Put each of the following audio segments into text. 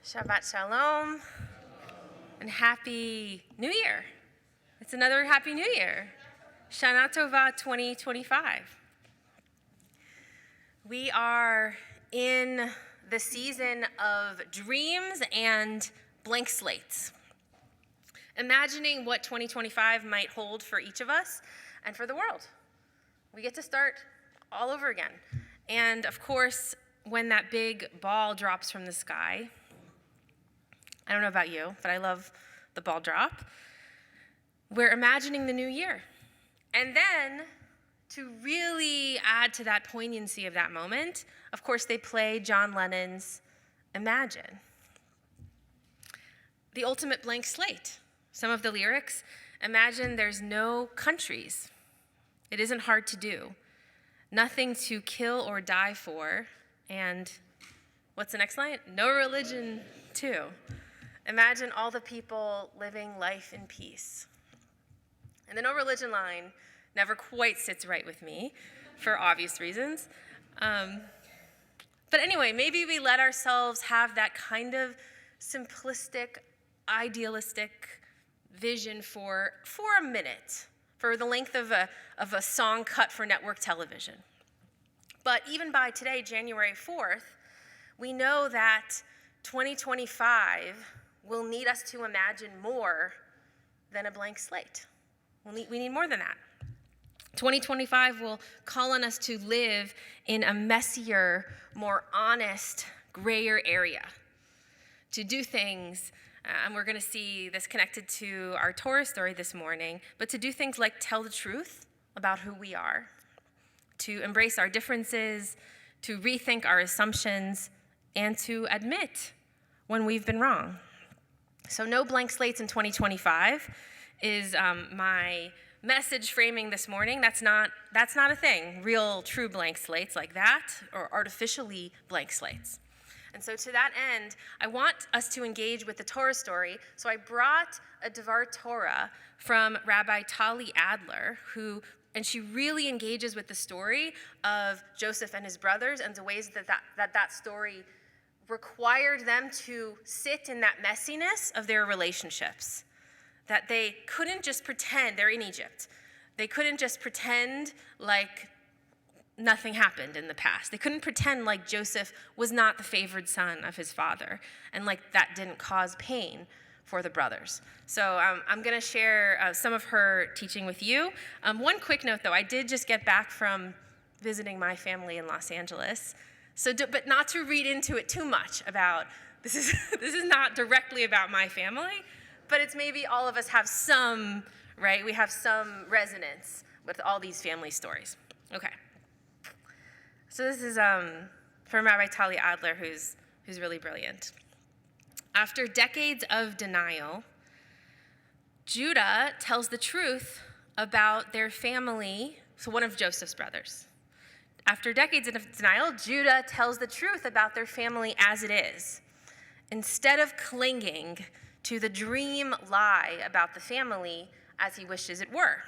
Shabbat Shalom, and Happy New Year. It's another Happy New Year. Shana Tova 2025. We are in the season of dreams and blank slates. Imagining what 2025 might hold for each of us and for the world. We get to start all over again. And of course, when that big ball drops from the sky, I don't know about you, but I love the ball drop. We're imagining the new year. And then, to really add to that poignancy of that moment, of course, they play John Lennon's Imagine. The ultimate blank slate. Some of the lyrics, imagine there's no countries. It isn't hard to do. Nothing to kill or die for. And what's the next line? No religion, too. Imagine all the people living life in peace. And the no religion line never quite sits right with me for obvious reasons. But anyway, maybe we let ourselves have that kind of simplistic, idealistic vision for a minute, for the length of a song cut for network television. But even by today, January 4th, we know that 2025 will need us to imagine more than a blank slate. We need more than that. 2025 will call on us to live in a messier, more honest, grayer area. To do things, and we're going to see this connected to our Torah story this morning, but to do things like tell the truth about who we are, to embrace our differences, to rethink our assumptions, and to admit when we've been wrong. So no blank slates in 2025 is my message framing this morning. That's not a thing, real true blank slates like that, or artificially blank slates. And so to that end, I want us to engage with the Torah story. So I brought a Devar Torah from Rabbi Tali Adler, and she really engages with the story of Joseph and his brothers and the ways that story required them to sit in that messiness of their relationships. That they couldn't just pretend, they're in Egypt. They couldn't just pretend like nothing happened in the past. They couldn't pretend like Joseph was not the favored son of his father and like that didn't cause pain for the brothers. So I'm going to share some of her teaching with you. One quick note though, I did just get back from visiting my family in Los Angeles. But not to read into it too much about, this is not directly about my family, but it's maybe all of us have some, right? We have some resonance with all these family stories. Okay. So this is from Rabbi Tali Adler, who's really brilliant. After decades of denial, Judah tells the truth about their family, so one of Joseph's brothers. After decades of denial, Judah tells the truth about their family as it is, instead of clinging to the dream lie about the family as he wishes it were.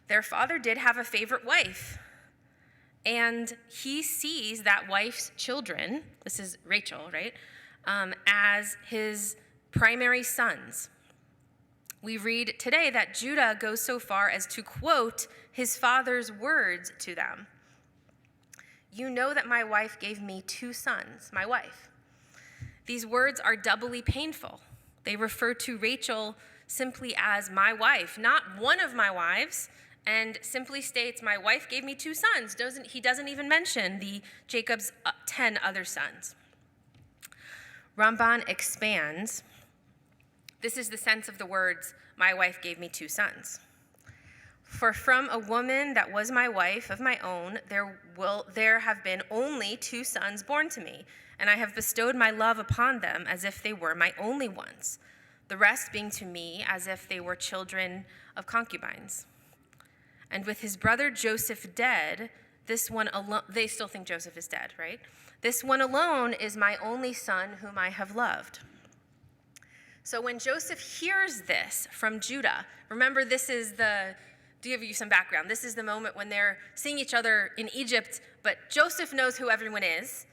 Their father did have a favorite wife, and he sees that wife's children, this is Rachel, right, as his primary sons. We read today that Judah goes so far as to quote his father's words to them. You know that my wife gave me 2 sons, my wife. These words are doubly painful. They refer to Rachel simply as my wife, not one of my wives, and simply states my wife gave me 2 sons. He doesn't even mention Jacob's 10 other sons. Ramban expands. This is the sense of the words, my wife gave me 2 sons. For from a woman that was my wife of my own, there have been only 2 sons born to me, and I have bestowed my love upon them as if they were my only ones, the rest being to me as if they were children of concubines. And with his brother Joseph dead, this one alone, they still think Joseph is dead, right? This one alone is my only son whom I have loved. So when Joseph hears this from Judah, remember to give you some background, this is the moment when they're seeing each other in Egypt, but Joseph knows who everyone is,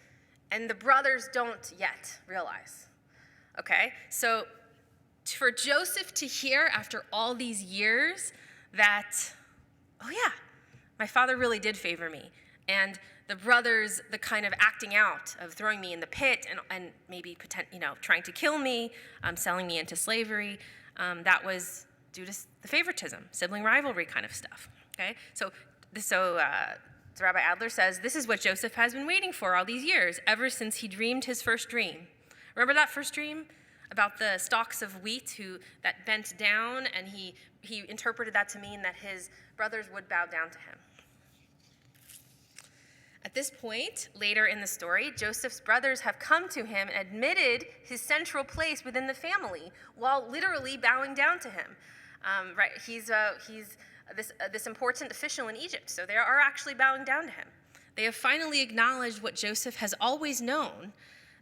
And the brothers don't yet realize. Okay? So for Joseph to hear after all these years that, oh yeah, my father really did favor me. And the brothers, the kind of acting out of throwing me in the pit and maybe trying to kill me, selling me into slavery, that was due to the favoritism, sibling rivalry kind of stuff. Okay? So Rabbi Adler says, this is what Joseph has been waiting for all these years, ever since he dreamed his first dream. Remember that first dream? About the stalks of wheat that bent down, and he interpreted that to mean that his brothers would bow down to him. At this point, later in the story, Joseph's brothers have come to him and admitted his central place within the family while literally bowing down to him. Right? He's this important official in Egypt, so they are actually bowing down to him. They have finally acknowledged what Joseph has always known,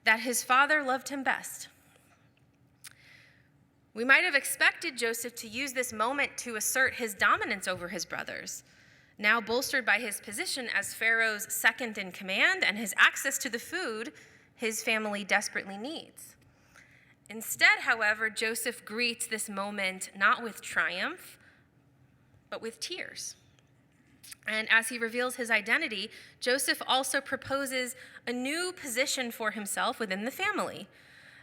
that his father loved him best. We might have expected Joseph to use this moment to assert his dominance over his brothers, now bolstered by his position as Pharaoh's second in command and his access to the food his family desperately needs. Instead, however, Joseph greets this moment not with triumph, but with tears. And as he reveals his identity, Joseph also proposes a new position for himself within the family,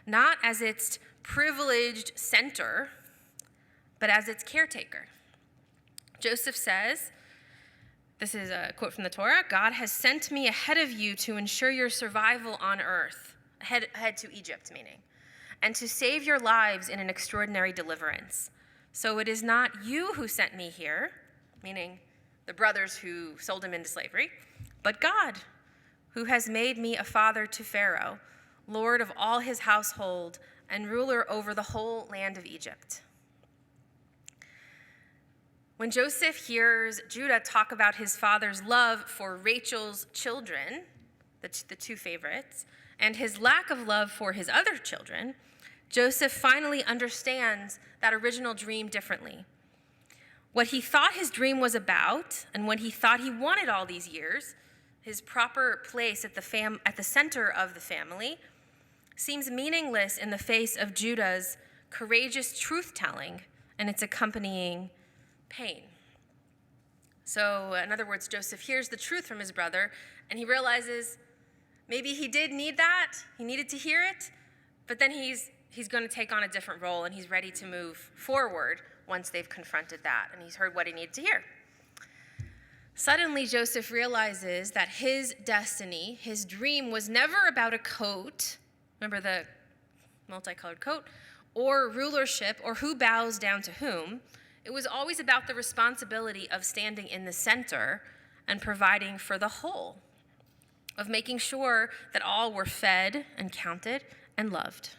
not as its privileged center, but as its caretaker. Joseph says, this is a quote from the Torah, God has sent me ahead of you to ensure your survival on earth, ahead to Egypt, meaning, and to save your lives in an extraordinary deliverance. So it is not you who sent me here, meaning the brothers who sold him into slavery, but God, who has made me a father to Pharaoh, Lord of all his household, and ruler over the whole land of Egypt. When Joseph hears Judah talk about his father's love for Rachel's children, the two favorites, and his lack of love for his other children, Joseph finally understands that original dream differently. What he thought his dream was about, and what he thought he wanted all these years, his proper place at the center of the family, seems meaningless in the face of Judah's courageous truth-telling and its accompanying pain. So, in other words, Joseph hears the truth from his brother, and he realizes maybe he did need that, he needed to hear it, but then he's going to take on a different role, and he's ready to move forward once they've confronted that, and he's heard what he needed to hear. Suddenly, Joseph realizes that his destiny, his dream, was never about a coat, remember the multicolored coat, or rulership, or who bows down to whom. It was always about the responsibility of standing in the center and providing for the whole, of making sure that all were fed and counted and loved.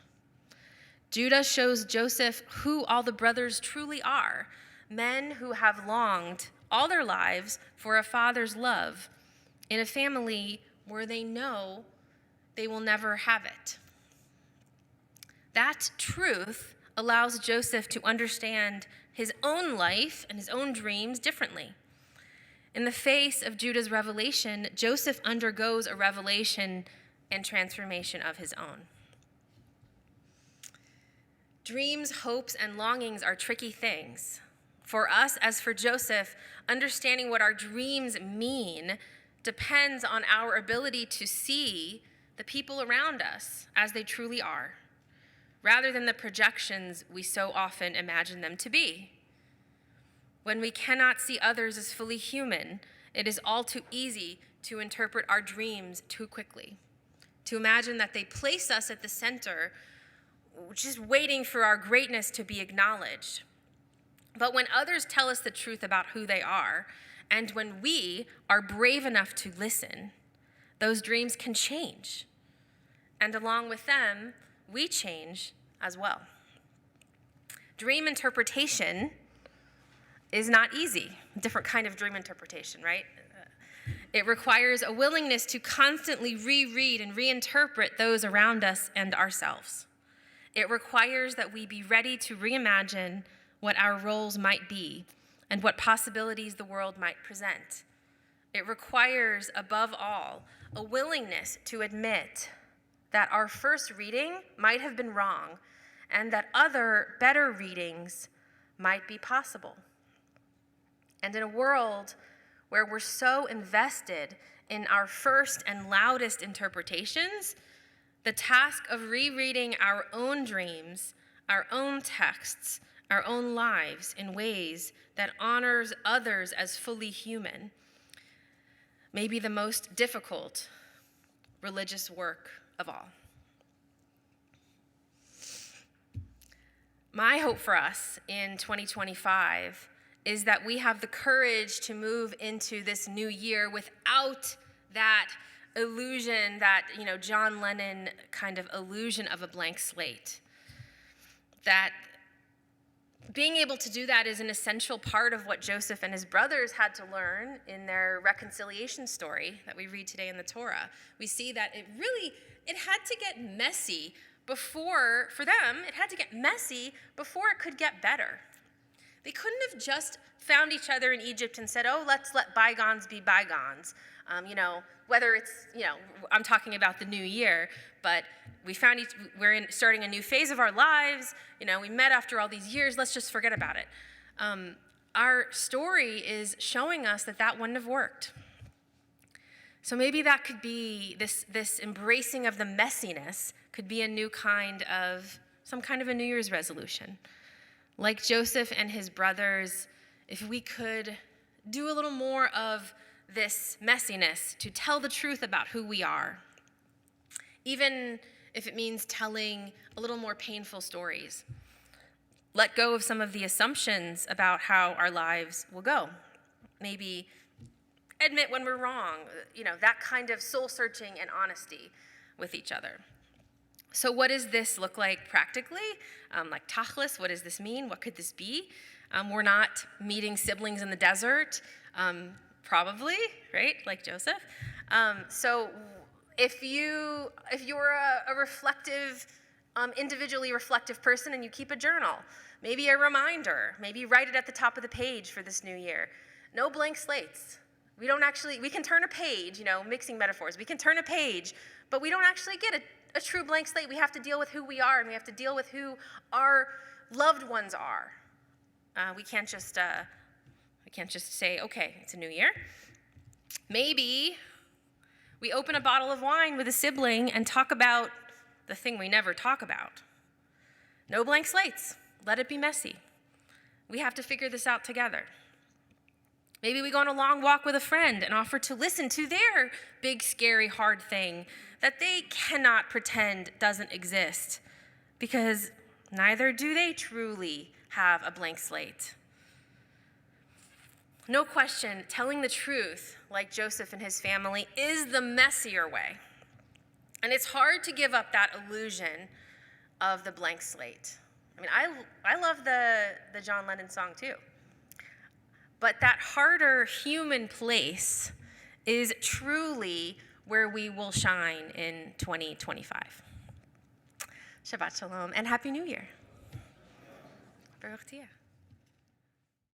Judah shows Joseph who all the brothers truly are, men who have longed all their lives for a father's love in a family where they know they will never have it. That truth allows Joseph to understand his own life and his own dreams differently. In the face of Judah's revelation, Joseph undergoes a revelation and transformation of his own. Dreams, hopes, and longings are tricky things. For us, as for Joseph, understanding what our dreams mean depends on our ability to see the people around us as they truly are, rather than the projections we so often imagine them to be. When we cannot see others as fully human, it is all too easy to interpret our dreams too quickly, to imagine that they place us at the center, just waiting for our greatness to be acknowledged. But when others tell us the truth about who they are, and when we are brave enough to listen, those dreams can change. And along with them, we change as well. Dream interpretation is not easy. A different kind of dream interpretation, right? It requires a willingness to constantly reread and reinterpret those around us and ourselves. It requires that we be ready to reimagine what our roles might be and what possibilities the world might present. It requires, above all, a willingness to admit that our first reading might have been wrong and that other, better readings might be possible. And in a world where we're so invested in our first and loudest interpretations, the task of rereading our own dreams, our own texts, our own lives in ways that honors others as fully human may be the most difficult religious work of all. My hope for us in 2025 is that we have the courage to move into this new year without that illusion, that, John Lennon kind of illusion of a blank slate. That being able to do that is an essential part of what Joseph and his brothers had to learn in their reconciliation story that we read today in the Torah. We see that it had to get messy before, for them, it had to get messy before it could get better. They couldn't have just found each other in Egypt and said, let's let bygones be bygones. Whether it's, I'm talking about the new year, but we're starting a new phase of our lives. We met after all these years. Let's just forget about it. Our story is showing us that wouldn't have worked. So maybe that could be this embracing of the messiness could be some kind of a New Year's resolution. Like Joseph and his brothers, if we could do a little more of this messiness to tell the truth about who we are, even if it means telling a little more painful stories. Let go of some of the assumptions about how our lives will go. Maybe admit when we're wrong, that kind of soul-searching and honesty with each other. So what does this look like practically? Like tachlis, what does this mean? What could this be? We're not meeting siblings in the desert, probably, right? Like Joseph. So if you're a reflective, individually reflective person and you keep a journal, maybe a reminder, maybe write it at the top of the page for this new year. No blank slates. We can turn a page, mixing metaphors. We can turn a page, but we don't actually get a true blank slate. We have to deal with who we are, and we have to deal with who our loved ones are. We can't just say, okay, it's a new year. Maybe we open a bottle of wine with a sibling and talk about the thing we never talk about. No blank slates. Let it be messy. We have to figure this out together. Maybe we go on a long walk with a friend and offer to listen to their big, scary, hard thing that they cannot pretend doesn't exist, because neither do they truly have a blank slate. No question, telling the truth, like Joseph and his family, is the messier way. And it's hard to give up that illusion of the blank slate. I love the John Lennon song too. But that harder human place is truly where we will shine in 2025. Shabbat Shalom and Happy New Year. Baruch Tiyeh.